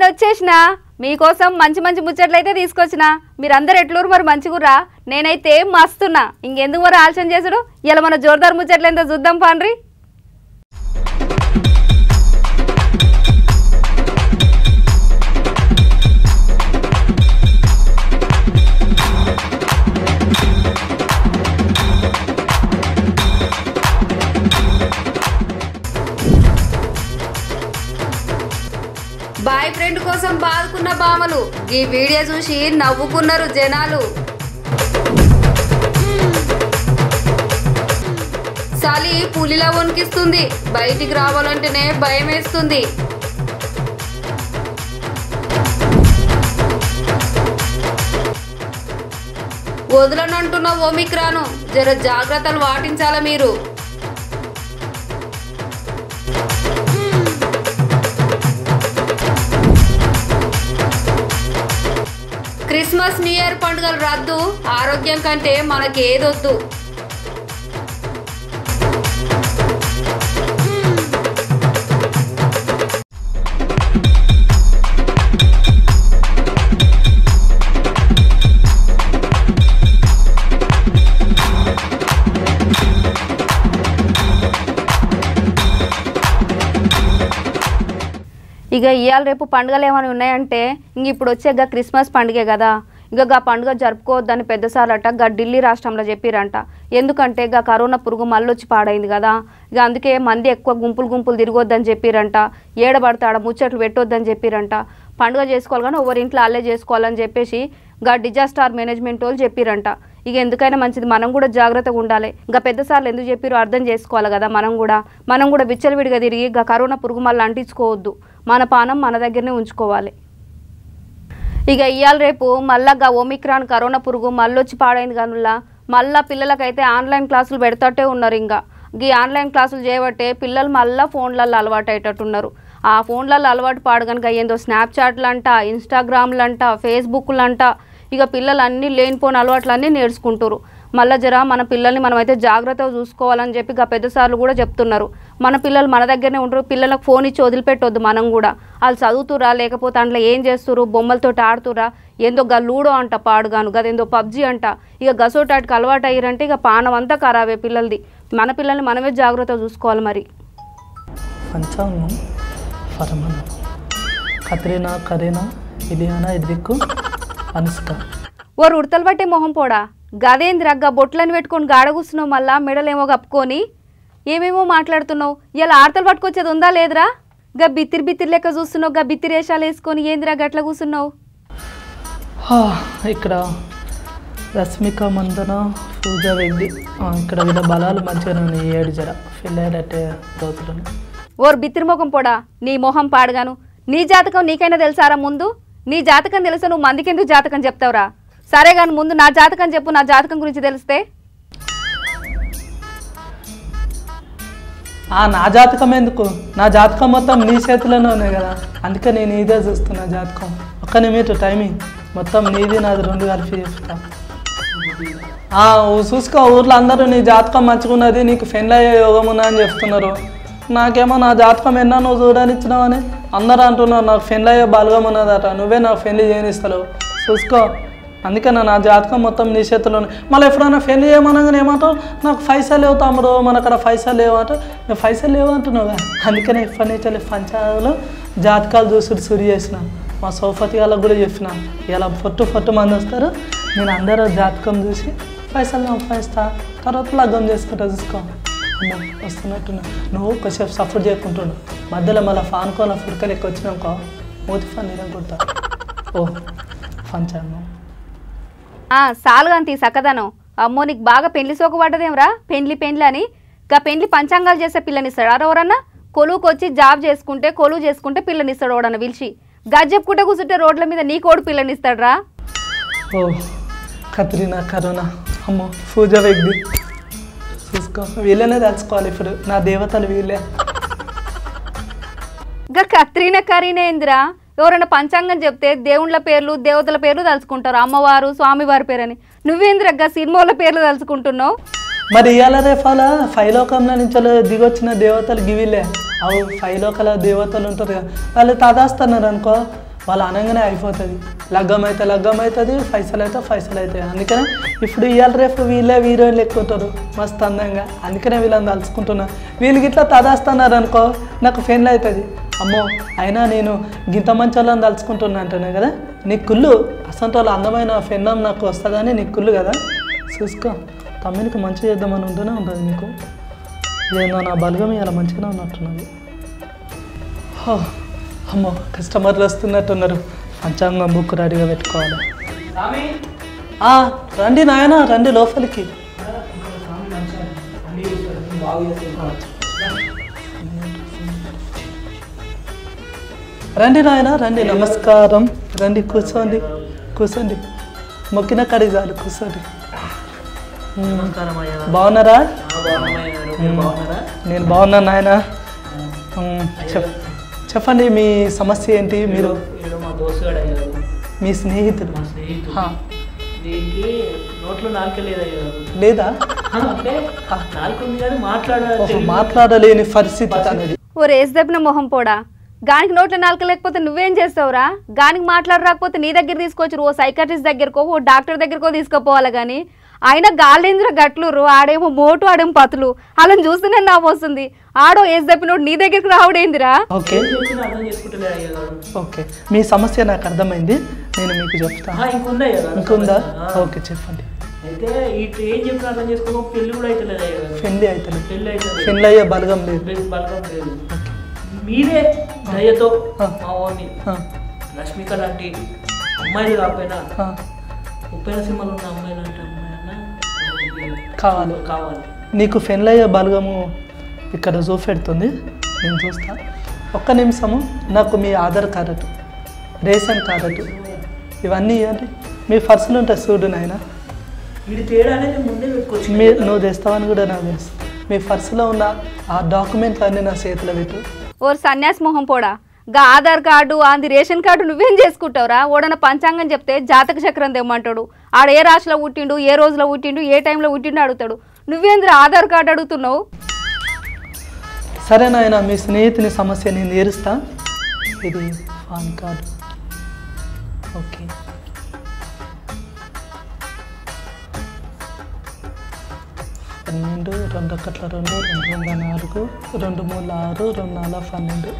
నేను వచ్చేసిన మీకోసం మంచి మంచి ముచ్చట్లయితే తీసుకొచ్చిన. మీరందరూ ఎట్లూరు మరి మంచిగుర్రా? నేనైతే మస్తున్నా. ఇంకెందుకు మరి ఆలోచన చేసుడు? ఇలా మన జోర్దార్ ముచ్చట్లేందో చూద్దాం పాండ్రి. బాయ్ ఫ్రెండ్ కోసం బాదుకున్న బామలు ఈ వీడియో చూసి నవ్వుకున్నారు జనాలు. చలి పులిలా వణికిస్తుంది, బయటికి రావాలంటేనే భయం వేస్తుంది. వదలనంటున్న ఓమిక్రాను, జర జాగ్రత్తలు పాటించాల మీరు. క్రిస్మస్ న్యూ ఇయర్ పండుగలు రద్దు, ఆరోగ్యం కంటే మనకేదొద్దు. ఇక ఇవాళ రేపు పండుగలు ఏమైనా ఉన్నాయంటే ఇంక ఇప్పుడు వచ్చే క్రిస్మస్ పండుగే కదా. ఇక పండుగ జరుపుకోవద్దని పెద్దసార్లట ఢిల్లీ రాష్ట్రంలో చెప్పిరంట. ఎందుకంటే కరోనా పురుగు మళ్ళొచ్చి పాడైంది కదా. ఇక అందుకే మంది ఎక్కువ గుంపులు తిరగొద్దని చెప్పిరంట. ఏడబడతాడ ముచ్చట్లు పెట్టొద్దని చెప్పిరంట. పండుగ చేసుకోవాలి కానీ ఎవరి ఇంట్లో అల్లే చేసుకోవాలని చెప్పేసి డిజాస్టర్ మేనేజ్మెంట్ వాళ్ళు చెప్పిరంట. ఇక ఎందుకైనా మంచిది, మనం కూడా జాగ్రత్తగా ఉండాలి. పెద్దసార్లు ఎందుకు చెప్పారో అర్థం చేసుకోవాలి కదా. మనం కూడా విచ్చలవిడిగా తిరిగి కరోనా పురుగు మళ్ళీ అంటించుకోవద్దు. మన పానం మన దగ్గరనే ఉంచుకోవాలి. ఇక ఇవాళ రేపు మళ్ళా ఓమిక్రాన్ కరోనా పురుగు మళ్ళొచ్చి పాడైంది కనుల్లా మళ్ళీ పిల్లలకైతే ఆన్లైన్ క్లాసులు పెడతట్టే ఉన్నారు. ఇంకా ఆన్లైన్ క్లాసులు చేయబట్టే పిల్లలు మళ్ళీ ఫోన్లలో అలవాటు అయ్యేటట్టున్నారు. ఆ ఫోన్లలో అలవాటు పాడు కనుక ఏందో స్నాప్చాట్లంట, ఇన్స్టాగ్రామ్లంట, ఫేస్బుక్లంట. ఇక పిల్లలు అన్నీ లేనిపోయిన అలవాట్లన్నీ నేర్చుకుంటారు. మళ్ళీ జర మన పిల్లల్ని మనమైతే జాగ్రత్తగా చూసుకోవాలని చెప్పి పెద్దసార్లు కూడా చెప్తున్నారు. మన పిల్లలు మన దగ్గరనే ఉంటారు, పిల్లలకు ఫోన్ ఇచ్చి వదిలిపెట్టొద్దు. మనం కూడా వాళ్ళు చదువుతురా లేకపోతే అందులో ఏం చేస్తురు, బొమ్మలతో ఆడుతురా, ఏందో లూడో అంట పాడుగాను, గదేందో పబ్జీ అంట. ఇక గసోటాటికి అలవాటు అయ్యారంటే ఇక పానం అంతా ఖరాబే పిల్లలది. మన పిల్లల్ని మనమే జాగ్రత్తగా చూసుకోవాలి. మరి కత్రీనా, కరీనా, ఇలియానా, ఇదిక్కు, అనుష్క. ఓ ఉడతలు పట్టే మొహం పోడా, గదేంద్రగ్గా బొట్లని పెట్టుకొని గాడ కూర్చున్నావు, మళ్ళా మెడలేమో కప్పుకొని ఏమేమో మాట్లాడుతున్నావు. ఇలా ఆడతలు పట్టుకొచ్చేది ఉందా లేదురా? బిత్తిరి లెక్క చూస్తున్నావు, బిత్తిరి వేషాలు వేసుకొని ఏందిరా గట్ల కూర్చున్నావు? ఇక్కడ రష్మిక మందన, పూజ వెండి, ఇక్కడ వీళ్ళ బలాలు మంచిగా ఉన్నాయి. 7 జర ఫిల్లైనట్టే రోజులు. ఓరు బిత్తిరి మొఖం పోడా, నీ మొహం పాడగాను. నీ జాతకం నీకైనా తెలుసారా? ముందు నీ జాతకం తెలుసా? నువ్వు మందికెందుకు జాతకం చెప్తావురా? సరే కానీ ముందు నా జాతకం చెప్పు, నా జాతకం గురించి తెలిస్తే. నా జాతకం ఎందుకు? నా జాతకం మొత్తం నీ చేతిలోనే ఉన్నాయి కదా, అందుకే నేను ఇదే చూస్తున్నా జాతకం. ఒక్క నిమిషం టైమింగ్, మొత్తం నీది నాది 2 కలిపి చెప్తా. చూసుకో, ఊర్లో అందరూ నీ జాతకం మంచిగున్నది, నీకు ఫెయిల్ అయ్యే యోగం ఉన్నా అని చెప్తున్నారు. నాకేమో నా జాతకం ఎన్నా నువ్వు చూడనిచ్చినావని అందరూ అంటున్నారు. నాకు ఫెయిల్ అయ్యే బలగం ఉన్నదట, నువ్వే నాకు ఫెయిల్ చేయనిస్తావు. చూసుకో, అందుకే నా జాతకం మొత్తం నీ చేతిలోనే. మళ్ళీ ఎప్పుడైనా ఫెయిల్ చేయమనగానే ఏమంటావు, నాకు పైసలు లేవు తమ్ముడు, మన అక్కడ పైసలు లేవట. నేను పైసలు లేవు అంటున్నావుగా, అందుకనే ఇప్పటి నుంచి పంచాయతీలో జాతకాలు చూసుడు సురి చేసిన. మా సౌపతి వాళ్ళకి కూడా చెప్పిన, ఇలా పొట్టు మంది వస్తారు, నేను అందరూ జాతకం చూసి పైసలు సంపాదిస్తా, తర్వాత లగ్గం చేసుకుంటా. చూసుకో, వస్తున్నట్టున్నా నువ్వు కొంచెం సపోర్ట్ చేయకుంటున్నావు. మధ్యలో మళ్ళీ ఫాన్కోన ఫుడ్కలు ఎక్కువ వచ్చినాకో మూతి ఫాన్ నిరగొడతా. ఓ పంచాను సాలుగంతి సక్కదనం. అమ్మో, నీకు బాగా పెళ్లి సోకు పడ్డదేమరా? పెండ్లి అని పెండ్లి పంచాంగాలు చేసే పిల్లనిస్తాడు ఎవరన్నా? కొలువుకొచ్చి జాబ్ చేసుకుంటే పిల్లనిస్తాడు ఎవడన్నా పిలిచి. చెప్పుకుంటే కూర్చుంటే రోడ్ల మీద నీ కోడు పిల్లనిస్తాడురా. ఓ కత్రీనా, కరోనా, అమ్మో పూజ వ్యక్తి చూసుకో, వీళ్ళనే తెలుసుకోవాలి ఇప్పుడు. నా దేవతలు వీళ్ళే. కత్రీనా కరీనేంద్రా? ఎవరైనా పంచాంగం చెప్తే దేవుళ్ళ పేర్లు దేవతల పేర్లు తలుచుకుంటారు, అమ్మవారు స్వామివారి పేరని. నువ్వేంద్రగ్గా సినిమాల పేర్లు తలుచుకుంటున్నావు? మరి ఇవాళ రేపాల 5 లోకంలో నుంచి దిగొచ్చిన దేవతలు గివిలే. అవు 5 లోకాల దేవతలు ఉంటారు కదా, వాళ్ళు తదాస్తున్నారు అనుకో, వాళ్ళు అనగానే అయిపోతుంది. లగ్గం అవుతుంది, పైసలు అవుతాయి. అందుకనే ఇప్పుడు ఇవాళ రేపు వీళ్ళే హీరోయిన్లు ఎక్కుంటారు మస్తు అందంగా. అందుకనే వీళ్ళని తలుచుకుంటున్నా. వీళ్ళకి ఇట్లా తదాస్తున్నారు అనుకో నాకు ఫెయిల్ అవుతుంది. అమ్మో అయినా నేను గింత మంచి వాళ్ళని తలుచుకుంటున్నా అంటున్నా కదా. నీ కుళ్ళు అసంటి వాళ్ళు అందమైన ఫెండం నాకు వస్తుందని నీ కుళ్ళు కదా. చూసుకో తమ్మినికి మంచి చేద్దామని ఉంటూనే ఉంటుంది నీకు. ఏదో నా బలగం ఇలా మంచిగానే ఉన్నట్టున్నది. అమ్మో కస్టమర్లు వస్తున్నట్టున్నారు. పంచాంగం బుక్ రెడీగా పెట్టుకోవాలి. రండి నాయన రండి లోపలికి. రండి నాయన రండి. నమస్కారం. రండి కూర్చోండి. మొక్కిన కడి చాలు కూర్చోండి. బాగున్నారా? నేను బాగున్నాను నాయన. చెప్పండి మీ సమస్య ఏంటి? మీరు మీ స్నేహితుడు లేదా? మాట్లాడలేని పరిస్థితి అనేది. ఓ రేసు దెబ్బిన మొహం పోడా, గానికి నోట్లో నాలుక లేకపోతే నువ్వేం చేస్తావురా? గానికి మాట్లాడరాకపోతే నీ దగ్గర తీసుకొచ్చి ఓ సైకాట్రిస్ట్ దగ్గరకో ఓ డాక్టర్ దగ్గరకో తీసుకుపోవాలి. కానీ ఆయన గాలేంద్ర గట్లురు, ఆడేమో మోటు ఆడేమో పతులు. అలా చూస్తేనే నవ్వు వస్తుంది. ఆడో ఏసు తప్పినోడు నీ దగ్గరికి రావడేందిరా? ఓకే మీ సమస్య నాకు అర్థమైంది. నేను మీకు చెప్తాను. ఇంకుందా? ఓకే చెప్పండి. పెళ్ళి అయ్యే బలగం లేదు. మీరే దయతో లక్ష్మిక లాంటి అమ్మాయిలు కాకపోయినా ఉప్పెన సింహలు ఉన్న అమ్మాయిలు అంటే కావాలి. నీకు పెళ్ళయ్యే బలగము ఇక్కడ చూపెడుతుంది, నేను చూస్తా. ఒక్క నిమిషము. నాకు మీ ఆధార్ కార్డు, రేషన్ కార్డు ఇవన్నీ ఇవ్వండి. మీ పర్సులు ఉంటాయి చూడు నాయన. నువ్వు తెస్తావని కూడా నాకు తెలుసు. మీ పర్సులో ఉన్న ఆ డాక్యుమెంట్లు అన్నీ నా చేతిలో పెట్టు. ఓ సన్యాసి మొహం పోడా, గా ఆధార్ కార్డు అంది రేషన్ కార్డు నువ్వేం చేసుకుంటావురా? ఓడన పంచాంగం చెప్తే జాతక చక్రం తెమ్మంటాడు. ఆడ ఏ రాశిలో పుట్టిండు, ఏ రోజులో పుట్టిండు, ఏ టైంలో పుట్టిండు అడుగుతాడు. నువ్వేంద్ర ఆధార్ కార్డు అడుగుతున్నావు? సరే నాయన మీ స్నేహితుని సమస్య నేను తీరుస్తా. ఇది పాన్ కార్డు. ఓకే 12 2 1 2 2 2 4 2 3 6 2 4 12.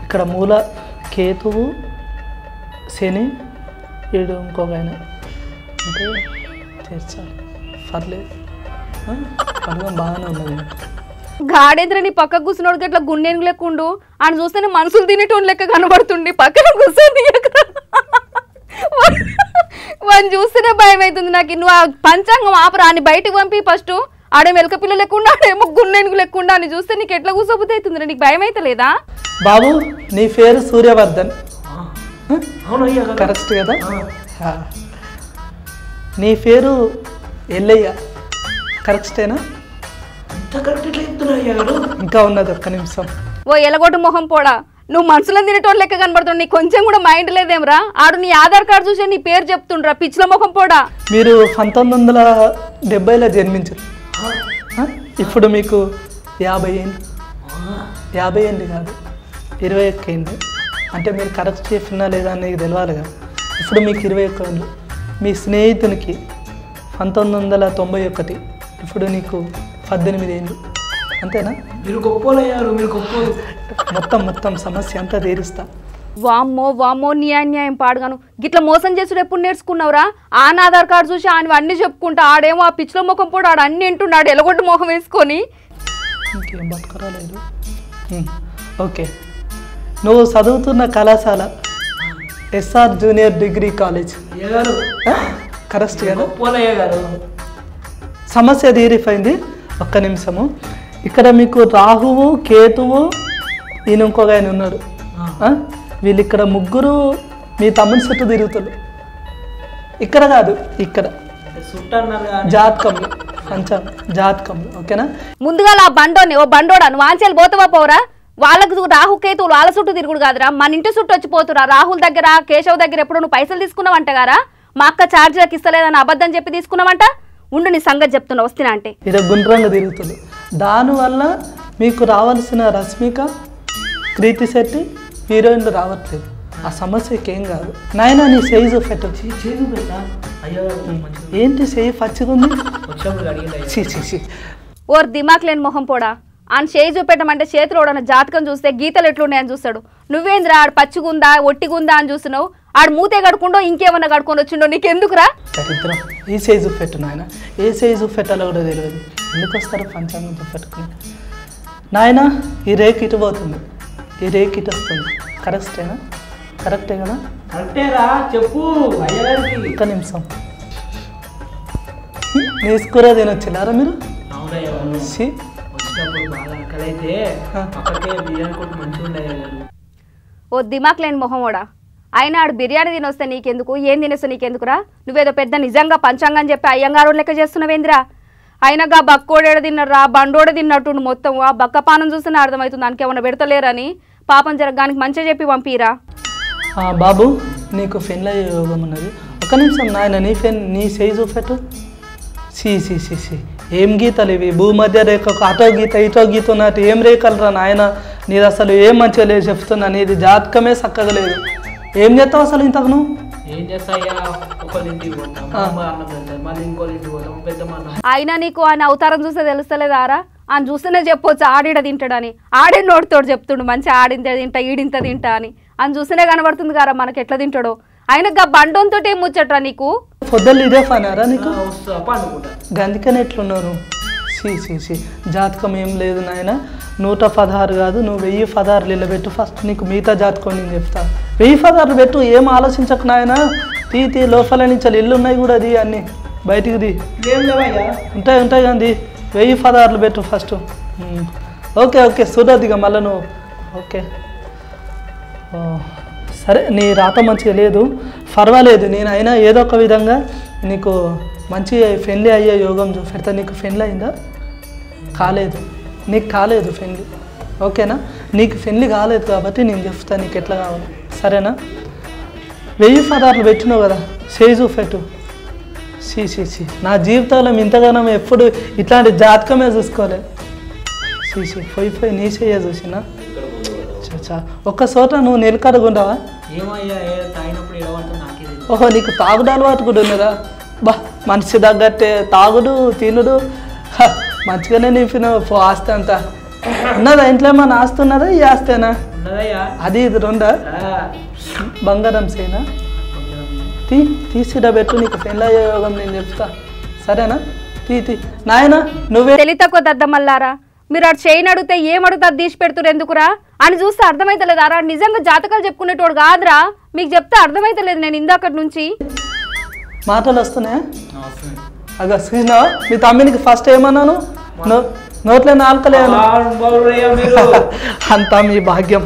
ఇక్కడ మూల కేతువు శని ఏడు ఇంకొక ఆయన అంటే చేర్చాలి. పర్లేదు పర్వం బాగానే ఉన్నది. గాడేంద్ర నీ పక్క కూర్చున్నోడు గట్లా గుండెను లెక్కుండు. ఆయన చూస్తేనే మనుషులు తినేటోని లెక్క కనబడుతుండి. పక్కన కూర్చొని వాడిని చూస్తేనే భయం అవుతుంది నాకు. నువ్వు ఆ పంచాంగం ఆపరా అని బయటకు పంపి ఫస్ట్. ఆడే వెలక పిల్ల లెక్కుండా ఆడేమో గుండెనుగు లెక్కుండా అని చూస్తే నీకు ఎట్లా కూర్చోబుద్ధి అవుతుంది? నీకు భయం అయితే లేదా? బాబు నీ పేరు సూర్యవర్ధన్ కరెక్ట్ కదా? నీ పేరు ఎల్లయ్య కరెక్టేనా? ఇంకా ఉన్నది ఒక్క నిమిషం. ఓ ఎలగొట్టు మొహం పోడా, నువ్వు మనుషులను తినేటోడు లెక్క కనబడుతుంది. నీకు కొంచెం కూడా మైండ్ లేదేమరా? ఆడు నీ ఆధార్ కార్డు చూసి నీ పేరు చెప్తుండ్రా పిచ్చిల మొహం పోడా. మీరు 1970లో జన్మించారు. ఇప్పుడు మీకు 50 ఏళ్ళు. 50 ఏళ్ళు కాదు 21 ఏళ్ళు. అంటే మీరు కరెక్ట్ చెప్పినా లేదా అని నీకు తెలియాలిగా. ఇప్పుడు మీకు 21 ఏళ్ళు. మీ స్నేహితునికి 1991. ఇప్పుడు నీకు 18 ఏళ్ళు. అంతేనా? మీరు గొప్పలయ్యారు. మీరు గొప్పలు. మొత్తం సమస్య అంతా తీరుస్తా. వామ్మో నీ అన్యాయం పాడుగాను. గిట్లా మోసం చేసుడు ఎప్పుడు నేర్చుకున్నావురా? ఆన్ ఆధార్ కార్డు చూసి ఆయన అన్ని చెప్పుకుంటా. ఆడేమో ఆ పిచ్చిలో ముఖం పోడు. ఆడు అన్ని వింటున్నాడు ఎలగొట్టు ముఖం వేసుకొని. ఇంకేం బతకరాలేదు. ఓకే నువ్వు చదువుతున్న కళాశాల SR junior degree college correct కదా? సమస్య తీరిపోయింది. ఒక్క నిమిషము. ఇక్కడ మీకు రాహువు కేతువు ఈయన ఇంకొక ఆయన ఉన్నాడు. వీళ్ళు ఇక్కడ ముగ్గురు మీ తమ్ముని చుట్టూ తిరుగుతారు. ఇక్కడ కాదు ఇక్కడ జాతకంలో జాతకంలో. ఓకేనా? ముందుగా ఆ బండోని ఓ బండోడా నువ్వు ఆంచెలు పోతావా పోరా? వాళ్ళకు రాహు కేతువులు వాళ్ళ చుట్టూ తిరుగుడు కాదురా, మన ఇంటి చుట్టూ వచ్చిపోతురా. రాహుల్ దగ్గర కేశవ్ దగ్గర ఎప్పుడు నువ్వు పైసలు తీసుకున్నావంట గారా? మా అక్క ఛార్జీలకు ఇస్తలేదని అబద్ధం చెప్పి తీసుకున్నావంట. ఉండు నీ సంగతి చెప్తున్నా వస్తున్నా అంటే. ఇది గుండ్రంగా తిరుగుతుంది. దానివల్ల మీకు రావాల్సిన రష్మిక, కీర్తి శెట్టి, హీరోయిన్లు రావట్లేదు. ఆ సమస్యకి ఏం కాదు నాయన. నీ సైజు పెట్టు. చేదు పెట్టా అయ్యో ఏంటి చెయ్యి పచ్చిగుంది? వచ్చినప్పుడు అడిగింది చీ చీ చీ. ఓర్ దిమాక్ లేని మొహం పోడా. ఆయన చేయి చూపెట్టమంటే చేతిలో ఉన్న జాతకం చూస్తే గీతలు ఎట్లున్నాయని చూస్తాడు. నువ్వేంద్రా ఆడు పచ్చిగుందా ఒట్టిగుందా అని చూస్తున్నావు. ఆడు మూతే కడుకుండో ఇంకేమన్నా కడుకొని వచ్చిండో నీకెందుకురా? దరిద్రం. ఈ సైజు పెట్టు నాయన. ఏ సైజు పెట్టాలో కూడా తెలియదు. ఎందుకు వస్తారు పంచాంగంతో పెట్టుకుని? నాయన ఈ రేక్ ఇటు పోతుంది, ఈ రేక్ ఇటు వస్తుంది. కరెక్టేనా? కరెక్టే కదా? కరెక్టేరా చెప్పు అయ్యగారికి. ఒక్క నిమిషం. నీ స్కూర తినొచ్చినారా మీరు? అవునయ్యా ఛీ. వచ్చినప్పుడు బాగా అక్కడైతే అక్కడికే బిర్యానీ కొట్టు మంచిగా ఉండేది. ఓ దిమాక్ లేని మొహమోడా. ఆయన ఆడు బిర్యానీ తినొస్తే నీకెందుకు, ఏం తినేస్తే నీకెందుకురా? నువ్వేదో పెద్ద నిజంగా పంచాంగం చెప్పి అయ్యంగారు లెక్క చేస్తున్నావేందిరా? అయినగా బక్కోడేడ తిన్నారా బండోడ తిన్నట్టు మొత్తం. ఆ బక్క పానం చూస్తేనే అర్థమవుతుంది దానికి ఏమన్నా పెడతలేరని. పాపం జరగడానికి మంచిగా చెప్పి పంపిరా. బాబు నీకు ఫెన్ల యోగం ఉన్నది. ఒక నిమిషం నాయన. నీ సైజు పెట్టు. సి సి సి సి ఏం గీతలు ఇవి? భూమధ్య రేఖకు అటో గీత ఇటో గీత ఉన్నట్టు ఏం రేఖలురా నాయన? నీది అసలు ఏం మంచిగా లేదు చెప్తున్నా. నీది జాతకమే చక్కగా లేదు. ఏం చేస్తావు అసలు ఇంతకు నువ్వు? ఏం చేస్తాయ్యా? ఒకళ్ళ ఇంటికి పోతాం, మళ్ళీ ఇంకోళ్ళ ఇంటికి పోతాం, పెద్ద అయినా నీకు ఆయన అవతారం చూస్తే తెలుస్తలేదారా? ఆయన చూస్తేనే చెప్పొచ్చు ఆడిడ తింటాడని. ఆడే నోటితోడు చెప్తుండు మంచి ఆడింత తింటా ఈడింత తింటా అని. ఆయన చూస్తేనే కనబడుతుంది కదా మనకి ఎట్లా తింటాడో. ఆయన బండంతో ఏం ముచ్చట్రా నీకు? పొద్దులు ఇదే పనారా నీకు? అనుకుంటా గందుకని ఎట్లున్నారు? సి సి సి జాతకం ఏం లేదు నాయన. 116 కాదు, నువ్వు 1016 ఇళ్ళ పెట్టు ఫస్ట్. నీకు మిగతా జాతకం నేను చెప్తా. 1016 పెట్టు. ఏం ఆలోచించకు నాయన. తీ లోపల నుంచి ఇల్లు ఉన్నాయి కూడా. అది అన్నీ బయటికి ది. ఏం లేవయ్యా? ఉంటాయి కానీ 1016 పెట్టు ఫస్ట్. ఓకే ఓకే చూడద్దిగా మళ్ళీ నువ్వు. ఓకే సరే నీ రాత మంచిగా లేదు, పర్వాలేదు. నేను అయినా ఏదో ఒక విధంగా నీకు మంచి ఫ్రెండ్లీ అయ్యే యోగం చూపెడతా. నీకు ఫ్రెండ్లీ అయిందా? కాలేదు. నీకు కాలేదు ఫ్రెండ్లీ. ఓకేనా? నీకు ఫ్రెండ్లీ కాలేదు కాబట్టి నేను చెప్తాను నీకు ఎట్లా కావాలి. సరేనా? 1016 పెట్టినావు కదా, సైజు పెట్టు. సి నా జీవితంలో ఇంతగానో ఎప్పుడు ఇట్లాంటి జాతకమే చూసుకోలేదు. పోయి నీ చెయ్యే చూసినా. ఒక్క చోట నువ్వు నిలకడగుండవా? ఏమయ్యా తాగినప్పుడు ఏమంటుంది నాకే. ఓహో నీకు తాగుడు అలవాటు కూడా ఉన్నదా? మనిషి తగ్గట్టే తాగుడు తినుడు మంచిగానే నింపినావు. ఆస్తి అంతా ఉన్నదా? ఇంట్లో ఏమన్నా ఆస్తి ఉన్నదా? ఈ ఆస్తేనా? అది ఇది రెండా? బంగారం సేనా? తీసిడబెట్టు. నీకు పెళ్ళ యోగం నేను చెప్తా. సరేనా? తీ నాయన నువ్వే తెలి తక్కువ దద్దమల్లారా. మీరు అటు చేయని అడిగితే ఏం అడుగుతా తీసి పెడుతురు ఎందుకురా అని చూస్తే అర్థమైతలేదారా? నిజంగా జాతకాలు చెప్పుకునేటోడు కాదురా. మీకు చెప్తే అర్థమైతలేదు. నేను ఇందాకటి నుంచి మాటలు వస్తున్నాయా? అగా చూసినావా? మీ తమ్మినికి ఫస్ట్ ఏమన్నాను? నోట్లే నాలుకలే అంతా మీ భాగ్యం.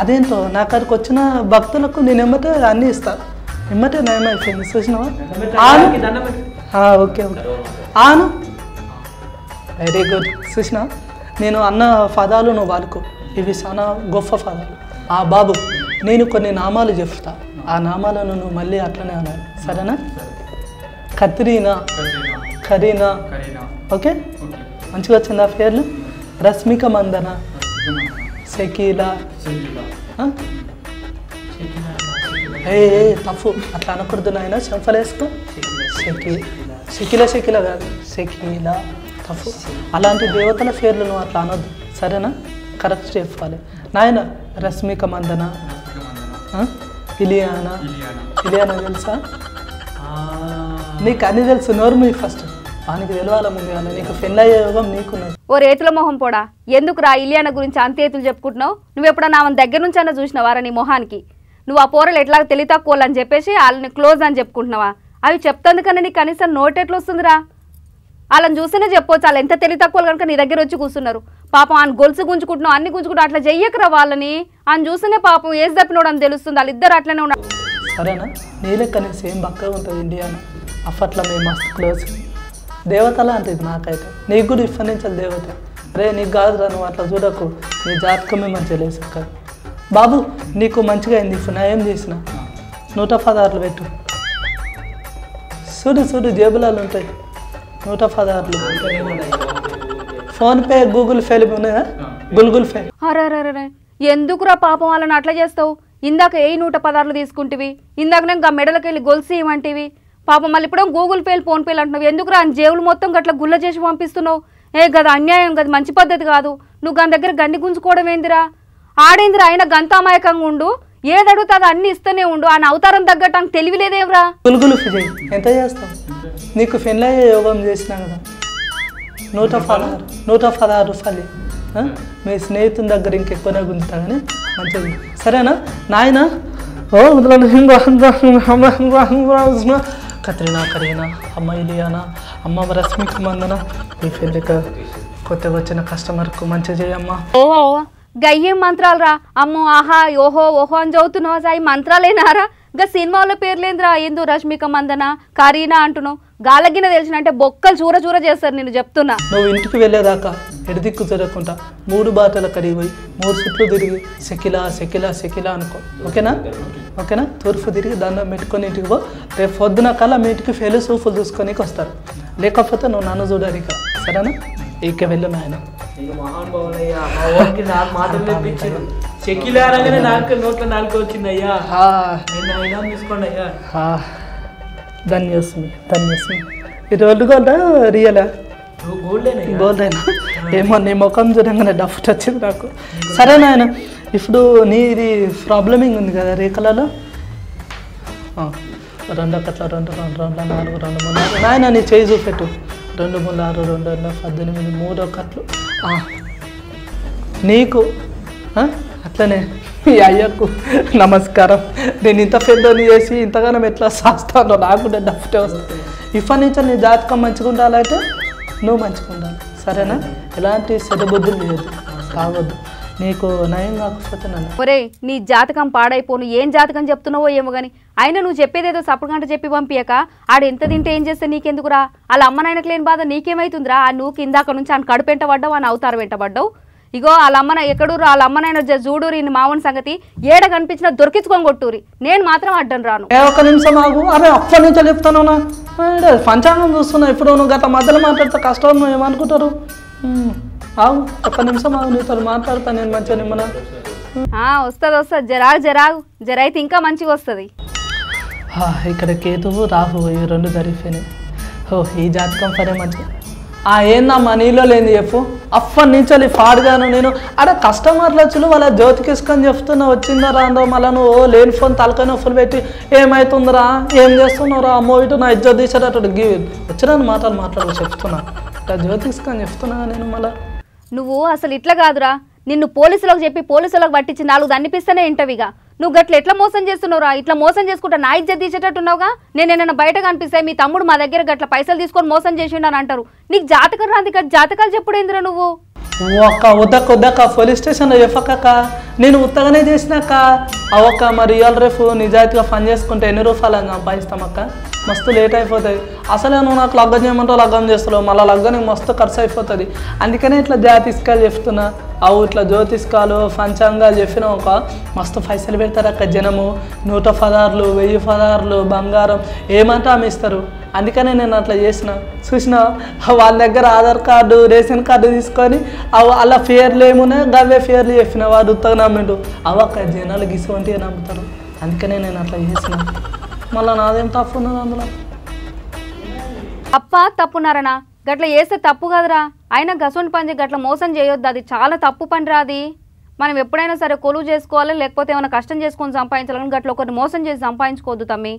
అదేంటో నా కాడికి వచ్చిన భక్తులకు నేను ఎమ్మటే అన్నీ ఇస్తాను. ఎమ్మటే నయమైపోయింది. చూసినావా? ఓకే ఆను వెరీ గుడ్. చూసినా నేను అన్న పదాలు నువ్వు వాడుకో. ఇవి చాలా గొప్ప పదాలు. బాబు నేను కొన్ని నామాలు చెప్తా. ఆ నామాలను నువ్వు మళ్ళీ అట్లనే అనాలి. సరేనా? కత్రీనా, కరీనా. ఓకే మంచిగా వచ్చింది ఆ పేర్లు. రష్మిక మందన, షకీలా. ఏ తప్పు అట్లా అనకూడదు నాయన. చెంపలేసుకో. షకీలా కాదు, షకీలా. తప్పు. అలాంటి దేవతల పేర్లు నువ్వు అట్లా అనొద్దు. సరేనా? కరెక్ట్ చెప్పాలి నాయన. రష్మిక మందన, ఇలియానా. ఇలియానా తెలుసా? నీకు అన్ని తెలుసు. నోరు మీ ఫస్ట్ వానికి తెలవాల ముందుగా. నీకు పెళ్ళయ్యే యోగం నీకున్నది. ఓ రేతుల మొహం పోడా. ఎందుకురా ఇలియానా గురించి అంతేతులు చెప్పుకుంటున్నావు? నువ్వు ఎప్పుడన్నా ఆమె దగ్గర నుంచి అన్నా చూసినావారా నీ మొహానికి? నువ్వు ఆ పోరలు ఎట్లా తెలివి తక్కువ అని చెప్పేసి వాళ్ళని క్లోజ్ అని చెప్పుకుంటున్నావా? అవి చెప్తాందుకన్నా నీకు కనీసం నోట్ ఎట్లా వస్తుందిరా? వాళ్ళని చూస్తేనే చెప్పొచ్చు వాళ్ళు ఎంత తెలివి తక్కువ కనుక నీ దగ్గర వచ్చి కూర్చున్నారు. పాపం ఆయన గొలుసు గుంజుకుంటున్నావు, అన్ని గుంజుకుంటావు. అట్లా చెయ్యకరా వాళ్ళని. ఆయన చూస్తేనే పాపం ఏసి తప్పినోడు అని తెలుస్తుంది. వాళ్ళిద్దరు అట్లనే ఉన్నారు. సరేనా? నీలే కానీ సేమ్ బక్కగా ఉంటుంది ఇండియాను. అప్పట్లో మేము మస్తు క్లోజ్. దేవతలా అంటది నాకైతే. నీకు కూడా ఇప్పటి నుంచి అది దేవత. రే నీకు కాదురా, నువ్వు అట్లా చూడకు. నీ జాతకమే మంచిగా లేదు అక్క. బాబు నీకు మంచిగా అయింది. ఇప్పుడు నా ఏం చేసిన 116 పెట్టు. చూడు జేబులాలు ఉంటాయి 116. ఫోన్పే గూగుల్ పే ఉన్నాయా? Google pay. అరే ఎందుకురా పాపం వాళ్ళని అట్లా చేస్తావు? ఇందాక 116 తీసుకుంటివి, ఇందాక నేను గా మెడలకెళ్ళి గొలుసు ఇవ్వంటివి, పాపం మళ్ళీ ఇప్పుడు గూగుల్ పేలు ఫోన్పేలు అంటున్నావు. ఎందుకురా అని జేబులు మొత్తం గట్ల గుల్ల చేసి పంపిస్తున్నావు? గది అన్యాయం, గది మంచి పద్ధతి కాదు. నువ్వు దాని దగ్గర గండి గుంజుకోవడం ఏందిరా? ఆడేందిరా? అయినా గంతామాయకంగా ఉండు, ఏది అడుగుతుందో అన్ని ఇస్తూనే ఉండు. ఆయన అవతారం తగ్గట్టు అని తెలివిలేదేవ్రా? గులుగులు ఫిజయ్ ఎంత చేస్తావు? నీకు ఫెన్లయ్యే యోగం చేసినా కదా, 116 రూపాయలు. మీ స్నేహితుని దగ్గర ఇంకెక్కువనే గుంజుతా కానీ మంచిది, సరేనా నాయన? ఓ కత్రినా, కరీనా, అమ్మ ఇలియానా, అమ్మ రశ్మికి మందన, ఈ పెళ్ళికి కొత్తగా వచ్చిన కస్టమర్కు మంచిగా చేయమ్మా. ఓహో గయ్యేం మంత్రాలు రా? అమ్మో ఆహా ఓహో ఓహో అని చదువుతున్నావా? సాయి మంత్రాలేనారా? గా సినిమాల పేర్లేంద్రా? ఎందు రష్మిక మందన, కరీనా అంటున్నావు? గాలగిన తెలిసినంటే బొక్కలు చూర చూర చేస్తారు, నేను చెప్తున్నా. నువ్వు ఇంటికి వెళ్ళేదాకా ఎడదిక్కు తిరగకుండా 3 బాటల కడిగి పోయి 3 చుట్లు తిరిగి సెకిలా సెకిలా సెకిలా అనుకో, ఓకేనా? ఓకేనా? తూర్పు తిరిగి దండం పెట్టుకొని ఇంటికి పో. రేపు పొద్దున కల్లా మీ ఇంటికి ఫెయిల్ సూపులు చూసుకొని వస్తారు, లేకపోతే నువ్వు నన్ను చూడాలి ఇక, సరేనా? ఇక వెళ్ళు నాయన. మహానుభావులయ్యా, మా ఊరికి నాకు మాటలు తెప్పించారు. చెక్కిలారగానే నాకు నోట్లో నాలుగు వచ్చింది అయ్యా. నేను తీసుకోండి అయ్యా. ధన్యస్మి ధన్యస్మి. ఇది రోడ్డు గోల్డా రియలా? గోల్డేనా? ఏమో నీ ముఖం చూడంగానే డఫ్ట్ వచ్చింది నాకు. సరే నాయన, ఇప్పుడు నీది ప్రాబ్లమింగ్ ఉంది కదా రేఖలలో, 2 1 2 2 2 4 2 3 నాయన నీ చేయి చూపెట్టు. 2 3 6 2 2 18 3 కట్లు నీకు. అట్లనే మీ అయ్యకు నమస్కారం. నేను ఇంత పెద్దోని చేసి ఇంతగానం ఎట్లా చేస్తానో నాకు డఫ్టే వస్తుంది. ఇప్పటి నుంచి నీ జాతకం మంచిగా ఉండాలంటే నువ్వు మంచిగా ఉండాలి, సరేనా? ఎలాంటి చెడ్డబుద్ధులు లేదు, కావద్దు. నీకు నయం కాకపోతే నన్ను. ఒరే నీ జాతకం పాడైపోను, ఏం జాతకం చెప్తున్నావో ఏమో కానీ అయినా నువ్వు చెప్పేదేదో సపగంట చెప్పి పంపియక ఆడు ఎంత తింటే ఏం చేస్తే నీకెందుకురా? వాళ్ళ అమ్మ నాయనకు లేని బాధ నీకేమైతుందిరా? నువ్వు కిందాక నుంచి ఆయన కడుపు వెంట పడ్డావు, అని అవతారం వెంట పడ్డావు. ఇగో వాళ్ళ అమ్మన ఎక్కడూరు, వాళ్ళ అమ్మనైనా చూడూరి మావని సంగతి ఏడ కనిపించినా దొరికించుకొని కొట్టూరి. నేను మాత్రం అడ్డం రాను. ఒక్క నిమిషం ఆగు. అరే అప్పటి నుంచో చెప్తాను, పంచాంగం చూస్తున్నా. ఇప్పుడు నువ్వు గత మధ్యలో మాట్లాడితే కష్టం, నువ్వు ఏమనుకుంటారు? ఆగు, ఒక్క నిమిషం ఆగు, నీతో మాట్లాడతా నేను మంచిగా నిమ్మన. వస్తుంది జరాగు జరైతే ఇంకా మంచిగా వస్తుంది. ఇక్కడ కేతువు రాహు ఈ 2 జరిగిపోయినాయి. ఈ జాతకం పనే మంచిగా. ఏందమ్మా నీలో లేని చెప్పు. అప్పటి నుంచి ఫాడ్గాను నేను. అరే కస్టమర్లు వచ్చి వాళ్ళ జ్యోతికిసుకొని చెప్తున్నా, వచ్చిందా రాందో, మళ్ళీ నువ్వు లేని ఫోన్ తలకాయ నొప్పులు పెట్టి ఏమవుతుందిరా, ఏం చేస్తున్నావురా, అమ్మో ఇటు నా ఇజ్జత్ తీసేటట్టు వచ్చిన మాటలు చెప్తున్నా, ఇట్లా జ్యోతికిసుకొని చెప్తున్నా నేను. మళ్ళీ నువ్వు అసలు ఇట్లా కాదురా, నిన్ను పోలీసులకు చెప్పి పోలీసులకు పట్టించి 4 దండిపిస్తేనే ఇంటవిగా. నువ్వు గట్ల ఎట్లా మోసం చేస్తున్నావురా? ఇట్లా మోసం చేసుకుంటా నా ఇజ్జత్ తీసేటట్టున్నావుగా. నేనేమైనా బయట కనిపిస్తే మీ తమ్ముడు మా దగ్గర గట్ల పైసలు తీసుకొని మోసం చేసిండు అని అంటారు. నీకు జాతకం రాంది కదా, జాతకాలు చెప్పుడేందిరా నువ్వు? వద్దక్క పోలీస్ స్టేషన్లో చెప్పక్క, నేను ఉత్తగానే చేసినాక అవక్క. మరి ఇవాళ రేపు నిజాయితీగా పని చేసుకుంటే ఎన్ని రూపాయలు అని సంపాదిస్తామక్క? మస్తు లేట్ అయిపోతుంది. అసలే నువ్వు నాకు లగ్గం చేయమంటావు, లగ్గం చేస్తున్నావు, మళ్ళీ లగ్గానికి మస్తు ఖర్చు అయిపోతుంది. అందుకనే ఇట్లా జ్యోతిష్కాలు చెప్తున్నా. ఇట్లా జ్యోతిష్కాలు పంచాంగాలు చెప్పినా ఒక మస్తు పైసలు పెడతారు అక్క జనము. 116 1000 బంగారం ఏమంటే ఆమె ఇస్తారు. అందుకనే నేను అట్లా చేసిన. చూసిన వాళ్ళ దగ్గర ఆధార్ కార్డు రేషన్ కార్డు తీసుకొని అలా ఫేర్లు ఏమున్నాయి గవే ఫేర్లు చెప్పిన. వాడు ఉత్తగా నమ్మిండు. అవక్క జనాలు గిసువంటిగా నమ్ముతారు. అందుకనే నేను అట్లా చేసిన. మళ్ళీ నాదేం తప్పు ఉన్నది అందులో? తప్పున్నారనా? గట్ల చేస్తే తప్పు కదరా. అయినా గసోని పని గట్ల మోసం చేయొద్దు, అది చాలా తప్పు పని రాది. మనం ఎప్పుడైనా సరే కొలువు చేసుకోవాలి, లేకపోతే ఏమైనా కష్టం చేసుకొని సంపాదించాలని గట్ల ఒకరిని మోసం చేసి సంపాదించుకోవద్దు తమ్మి.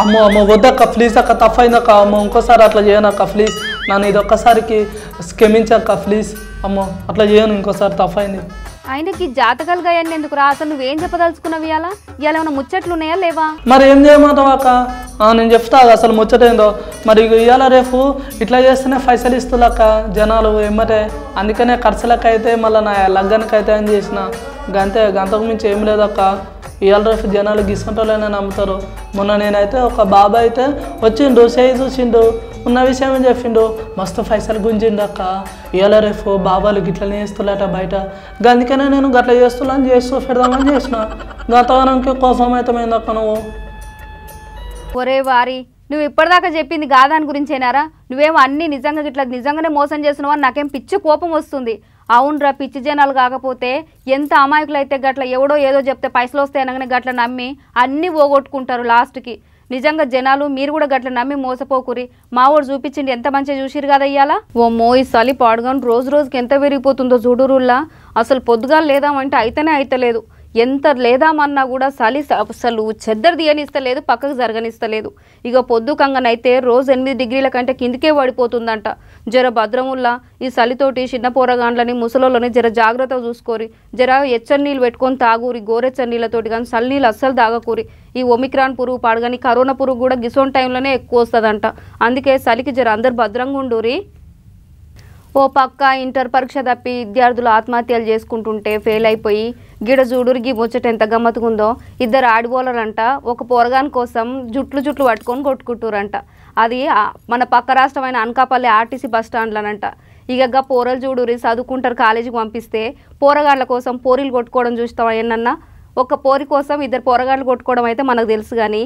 అమ్మో వద్దక్క ప్లీజ్ అక్క, తప్పైందక్క. అమ్మో ఇంకోసారి అట్లా చేయనక్క ప్లీజ్. నన్ను ఇది ఒక్కసారికి క్షమించక్క ప్లీజ్. అమ్మో అట్లా చేయను ఇంకోసారి, తప్పైంది. ఆయనకి జాతకాలు గాయని ఎందుకురా? అసలు నువ్వేం చెప్పదలుచుకున్నావు? ఇలా ఏమైనా ముచ్చట్లు ఉన్నాయా లేవా? మరి ఏం చేయమంటావు అక్క? నేను చెప్తా అసలు ముచ్చటేందో. మరి ఇవాళ రేపు ఇట్లా చేస్తేనే పైసలు ఇస్తులక్క జనాలు ఎమ్మటే. అందుకనే ఖర్చులకు అయితే మళ్ళీ నా లగ్గానికి అయితే అని చేసిన గంతకు మించి ఏం లేదక్క. ఇవాళ రేపు జనాలు గిసుకుంటోళ్ళనే నమ్ముతారు. మొన్న నేనైతే ఒక బాబా అయితే వచ్చిండు, చేయి చూసిండు, ఉన్న విషయం చెప్పిండు, మస్తు పైసలు గుంజిండు అక్క. ఇవాళ రేపు బాబాలు గిట్లనే చేస్తులేట బయట. అందుకనే నేను గట్ల చేస్తులని చేస్తూ పెడదామని చేసిన. గతవనంకి కోపం అవుతామైంది అక్క నువ్వు. ఒరే వారి, నువ్వు ఇప్పటిదాకా చెప్పింది గాదాని గురించేనారా? నువ్వేమో అన్ని నిజంగానే మోసం చేస్తున్నావు అని నాకేం పిచ్చి కోపం వస్తుంది. అవునరా పిచ్చి జనాలు కాకపోతే ఎంత అమాయకులు అయితే గట్ల ఎవడో ఏదో చెప్తే పైసలు వస్తాయి అనగానే గట్ల నమ్మి అన్నీ పోగొట్టుకుంటారు లాస్ట్కి. నిజంగా జనాలు మీరు కూడా గట్ల నమ్మి మోసపోకురి. మా ఊరు చూపించింది ఎంత మంచిగా చూసిరు కదా ఇయ్యాల. ఓ మోయి సలి పాడుగాను రోజు రోజుకి ఎంత పెరిగిపోతుందో చూడురుల్లా. అసలు పొద్దుగాలు లేదామంటే అయితేనే అయితలేదు. ఎంత లేదామన్నా కూడా చలి అసలు చెద్దరు తీయనిస్తలేదు, పక్కకు జరగనిస్తలేదు. ఇక పొద్దుకంగనైతే రోజు 8 డిగ్రీల కంటే కిందికే పడిపోతుందంట. జర భద్రముల్లా ఈ చలితోటి చిన్న పోరగాండ్లని ముసలోళ్ళని జర జాగ్రత్తగా చూసుకోరి. జర ఎచ్చని నీళ్ళు పెట్టుకొని తాగూరి, గోరెచ్చని నీళ్ళతోటి కానీ చలి నీళ్ళు అస్సలు తాగకూరి. ఈ ఒమిక్రాన్ పురుగు పాడుగాని కరోనా పురుగు కూడా గిసోన్ టైంలోనే ఎక్కువ వస్తుందంట. అందుకే చలికి జర అందరు భద్రంగా ఉండురి. ఓ పక్క ఇంటర్ పరీక్ష తప్పి విద్యార్థులు ఆత్మహత్యలు చేసుకుంటుంటే ఫెయిల్ అయిపోయి గిడ చూడురికి ముచ్చట ఎంత గమ్మత్తుకుందో. 2 ఆడిబోలరంట ఒక పోరగాని కోసం జుట్లు పట్టుకొని కొట్టుకుంటారంట. అది మన పక్క రాష్ట్రమైన అనకాపల్లి ఆర్టీసీ బస్ స్టాండ్లనంట. ఇక పోరలు చూడురి చదువుకుంటారు కాలేజీకి పంపిస్తే పోరగాళ్ళ కోసం పోరీలు కొట్టుకోవడం చూస్తాం. ఏమన్నా ఒక పోరి కోసం 2 పోరగాళ్ళు కొట్టుకోవడం అయితే మనకు తెలుసు, కానీ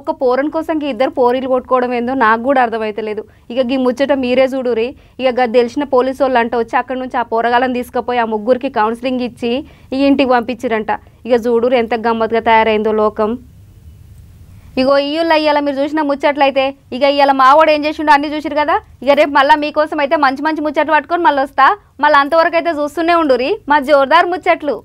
ఒక పోరని కోసం 2 పోరీలు కొట్టుకోవడం ఏందో నాకు కూడా అర్థమైతలేదు. ఇక ఈ ముచ్చట మీరే చూడురి. ఇక తెలిసిన పోలీసు వాళ్ళు అంట వచ్చి అక్కడ నుంచి ఆ పోరగాళ్ళని తీసుకుపోయి ఆ ముగ్గురికి కౌన్సిలింగ్ ఇచ్చి ఈ ఇంటికి పంపించారంట. ఇక చూడురు ఎంత గమ్మత్తుగా తయారైందో లోకం. ఇగో ఇయ్యుళ్ళు అయ్యాల మీరు చూసిన ముచ్చట్లయితే ఇక ఇవాళ మావాడు ఏం చేసిండో అన్నీ చూసిరు కదా. ఇక రేపు మళ్ళీ మీకోసం అయితే మంచి మంచి ముచ్చట్లు పట్టుకొని మళ్ళీ వస్తా. మళ్ళీ అంతవరకు అయితే చూస్తూనే ఉండురి మా జోర్దార్ ముచ్చట్లు.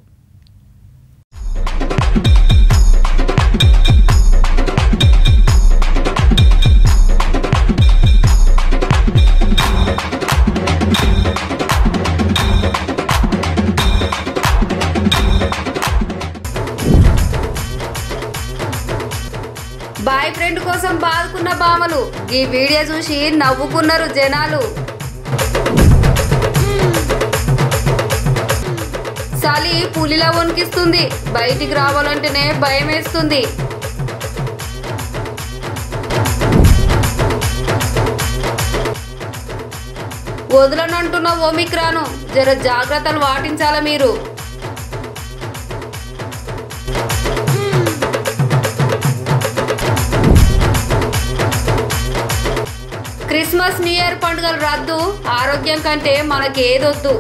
బాయ్ ఫ్రెండ్ కోసం బాదుకున్న బామలు ఈ వీడియో చూసి నవ్వుకున్నారు జనాలు. చలి పులిలా వణికిస్తుంది, బయటికి రావాలంటేనే భయం వేస్తుంది. వదలనంటున్న ఒమిక్రాను జర జాగ్రత్తలు పాటించాలా మీరు. క్రిస్మస్ న్యూ ఇయర్ పండుగలు రద్దు, ఆరోగ్యం కంటే మనకేదొద్దు.